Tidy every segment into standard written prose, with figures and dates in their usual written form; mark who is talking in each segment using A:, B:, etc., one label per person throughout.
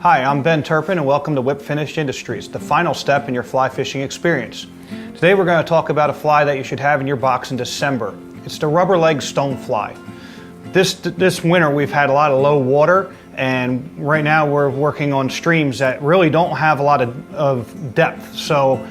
A: Hi, I'm Ben Turpin and welcome to Whip Finished Industries, the final step in your fly fishing experience. Today we're going to talk about a fly that you should have in your box in December. It's the rubber leg stonefly. This winter we've had a lot of low water, and right now we're working on streams that really don't have a lot of depth, so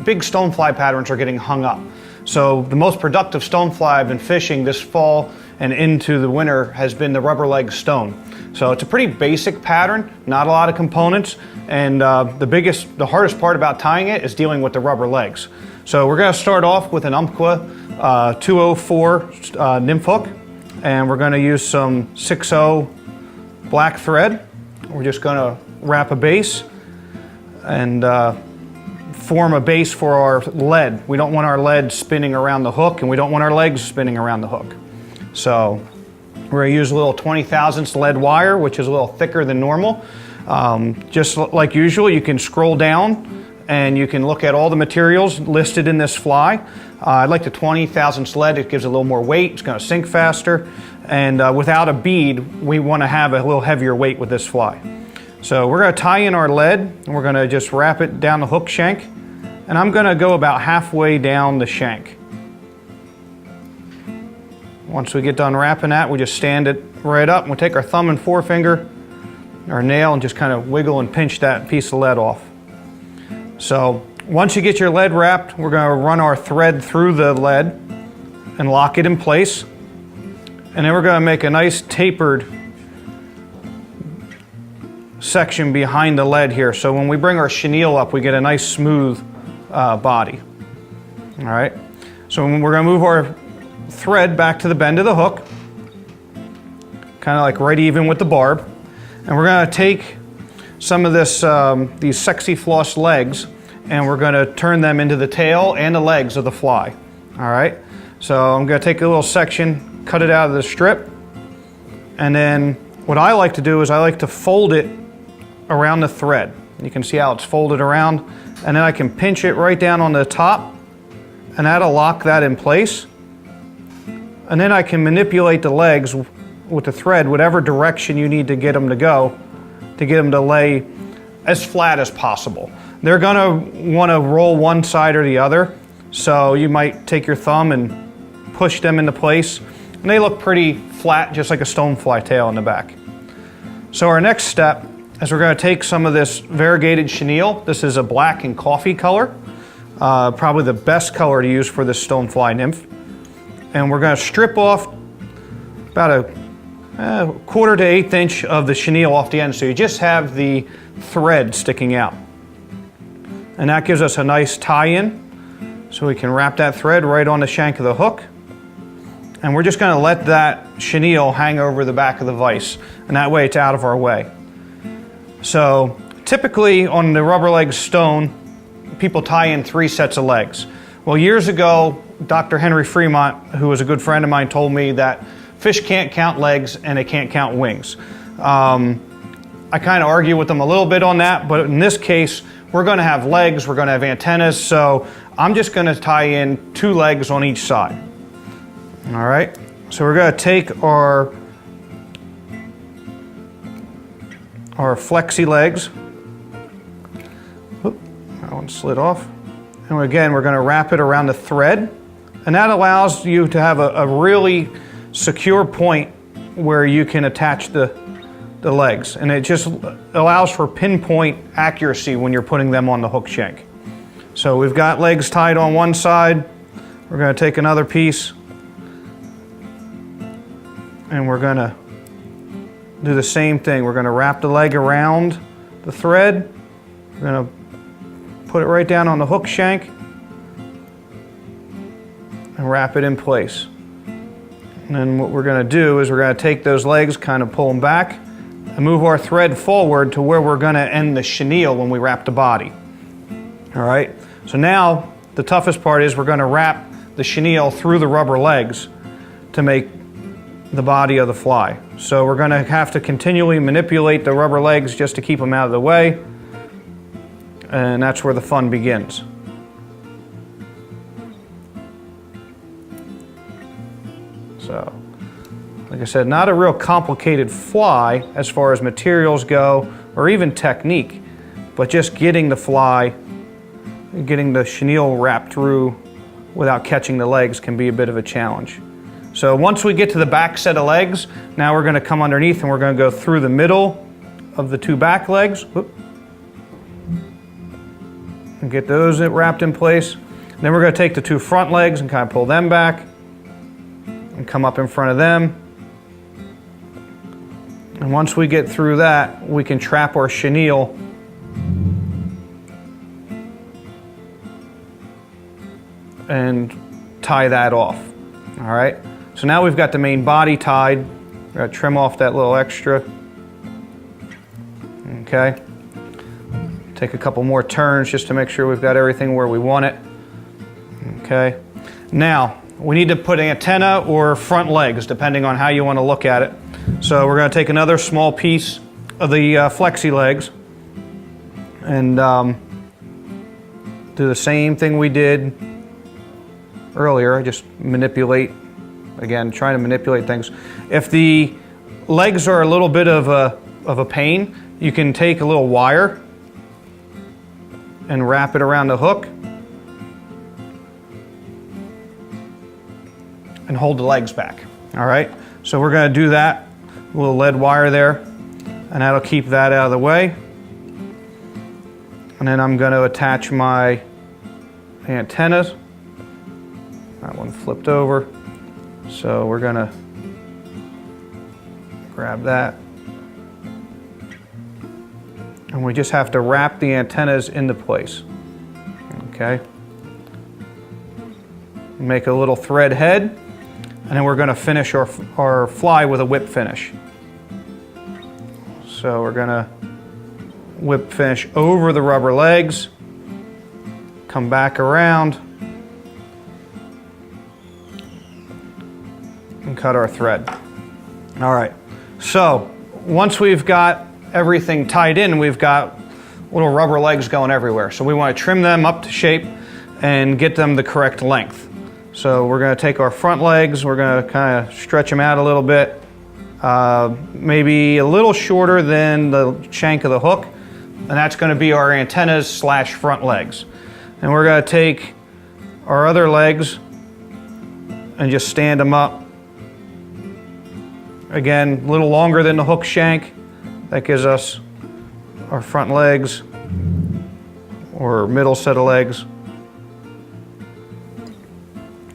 A: big stonefly patterns are getting hung up. So the most productive stonefly I've been fishing this fall and into the winter has been the rubber leg stone. So it's a pretty basic pattern, not a lot of components, and the hardest part about tying it is dealing with the rubber legs. So we're going to start off with an Umpqua 204 nymph hook, and we're going to use some 6/0 black thread. We're just going to wrap a base and form a base for our lead. We don't want our lead spinning around the hook, and we don't want our legs spinning around the hook. So we're going to use a little 20 thousandths lead wire, which is a little thicker than normal. Just like usual, you can scroll down and you can look at all the materials listed in this fly. I like the 20 thousandths lead. It gives a little more weight. It's going to sink faster. And without a bead, we want to have a little heavier weight with this fly. So we're going to tie in our lead, and we're going to just wrap it down the hook shank. And I'm going to go about halfway down the shank. Once we get done wrapping that, we just stand it right up, and we'll take our thumb and forefinger, our nail, and just kind of wiggle and pinch that piece of lead off. So once you get your lead wrapped, we're going to run our thread through the lead and lock it in place. And then we're going to make a nice tapered section behind the lead here. So when we bring our chenille up, we get a nice smooth body. All right. So we're going to move our thread back to the bend of the hook, kind of like right even with the barb, and we're going to take some of these sexy floss legs, and we're going to turn them into the tail and the legs of the fly. All right, so I'm going to take a little section, cut it out of the strip, and then what I like to do is I like to fold it around the thread. You can see how it's folded around, and then I can pinch it right down on the top, and that'll lock that in place. And then I can manipulate the legs with the thread, whatever direction you need to get them to go, to get them to lay as flat as possible. They're gonna wanna roll one side or the other, so you might take your thumb and push them into place, and they look pretty flat, just like a stonefly tail in the back. So our next step is we're gonna take some of this variegated chenille. This is a black and coffee color, probably the best color to use for this stonefly nymph. And we're going to strip off about a 1/4 to 1/8 inch of the chenille off the end, so you just have the thread sticking out. And that gives us a nice tie-in, so we can wrap that thread right on the shank of the hook. And we're just going to let that chenille hang over the back of the vise, and that way it's out of our way. So typically on the rubber leg stone, people tie in 3 sets of legs. Well, years ago, Dr. Henry Fremont, who was a good friend of mine, told me that fish can't count legs and they can't count wings. I kind of argue with them a little bit on that, but in this case, we're going to have legs, we're going to have antennas, so I'm just going to tie in 2 legs on each side. All right, so we're going to take our flexi legs. Oop, that one slid off. And again, we're going to wrap it around the thread, and that allows you to have a really secure point where you can attach the legs, and it just allows for pinpoint accuracy when you're putting them on the hook shank. So we've got legs tied on one side. We're going to take another piece, and we're going to do the same thing. We're going to wrap the leg around the thread. We're going to put it right down on the hook shank and wrap it in place. And then what we're going to do is we're going to take those legs, kind of pull them back, and move our thread forward to where we're going to end the chenille when we wrap the body. All right, so now the toughest part is we're going to wrap the chenille through the rubber legs to make the body of the fly. So we're going to have to continually manipulate the rubber legs just to keep them out of the way. And that's where the fun begins. So, like I said, not a real complicated fly as far as materials go or even technique, but just getting the fly, getting the chenille wrapped through without catching the legs can be a bit of a challenge. So once we get to the back set of legs, now we're going to come underneath and we're going to go through the middle of the two back legs. Whoop. And get those wrapped in place. Then we're going to take the two front legs and kind of pull them back and come up in front of them. And once we get through that, we can trap our chenille and tie that off. All right. So now we've got the main body tied. We're going to trim off that little extra. Okay. Take a couple more turns just to make sure we've got everything where we want it. Okay. Now, we need to put an antenna or front legs, depending on how you want to look at it. So we're going to take another small piece of the flexi legs and do the same thing we did earlier. I just manipulate, again, trying to manipulate things. If the legs are a little bit of a pain, you can take a little wire and wrap it around the hook and hold the legs back. All right, so we're going to do that. A little lead wire there, and that'll keep that out of the way. And then I'm going to attach my antennas. That one flipped over. So we're going to grab that. And we just have to wrap the antennas into place. Okay. Make a little thread head, and then we're going to finish our fly with a whip finish. So we're going to whip finish over the rubber legs, come back around, and cut our thread. All right, so once we've got everything tied in, we've got little rubber legs going everywhere. So we want to trim them up to shape and get them the correct length. So we're going to take our front legs, we're going to kind of stretch them out a little bit, maybe a little shorter than the shank of the hook, and that's going to be our antennas slash front legs. And we're going to take our other legs and just stand them up. Again, a little longer than the hook shank. That gives us our front legs or middle set of legs,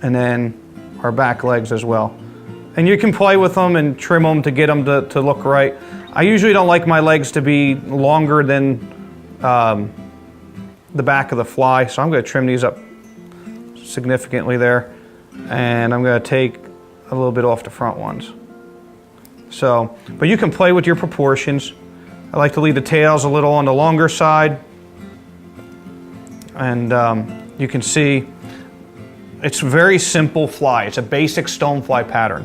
A: and then our back legs as well. And you can play with them and trim them to get them to look right. I usually don't like my legs to be longer than the back of the fly, so I'm going to trim these up significantly there, and I'm going to take a little bit off the front ones. So, but you can play with your proportions. I like to leave the tails a little on the longer side, and you can see it's a very simple fly. It's a basic stonefly pattern.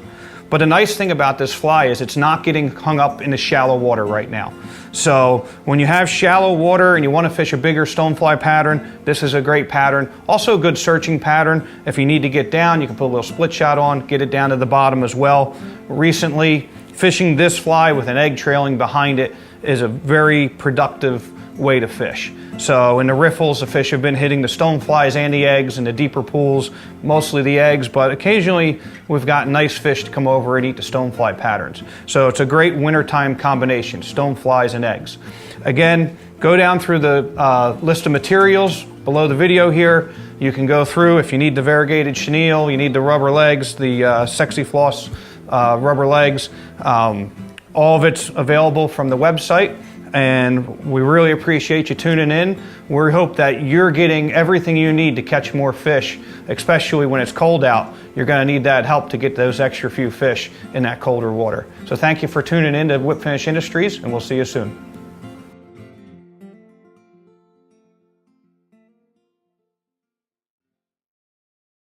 A: But the nice thing about this fly is it's not getting hung up in the shallow water right now. So when you have shallow water and you want to fish a bigger stonefly pattern, this is a great pattern. Also a good searching pattern. If you need to get down, you can put a little split shot on, get it down to the bottom as well. Recently, fishing this fly with an egg trailing behind it is a very productive way to fish. So in the riffles, the fish have been hitting the stoneflies and the eggs. In the deeper pools, mostly the eggs, but occasionally we've got nice fish to come over and eat the stonefly patterns. So it's a great wintertime combination, stoneflies and eggs. Again, go down through the list of materials below the video here. You can go through if you need the variegated chenille, you need the rubber legs, the Sexy Floss rubber legs. All of it's available from the website. And we really appreciate you tuning in. We hope that you're getting everything you need to catch more fish, especially when it's cold out. You're going to need that help to get those extra few fish in that colder water. So thank you for tuning in to Whip Finish Industries, and we'll see you soon.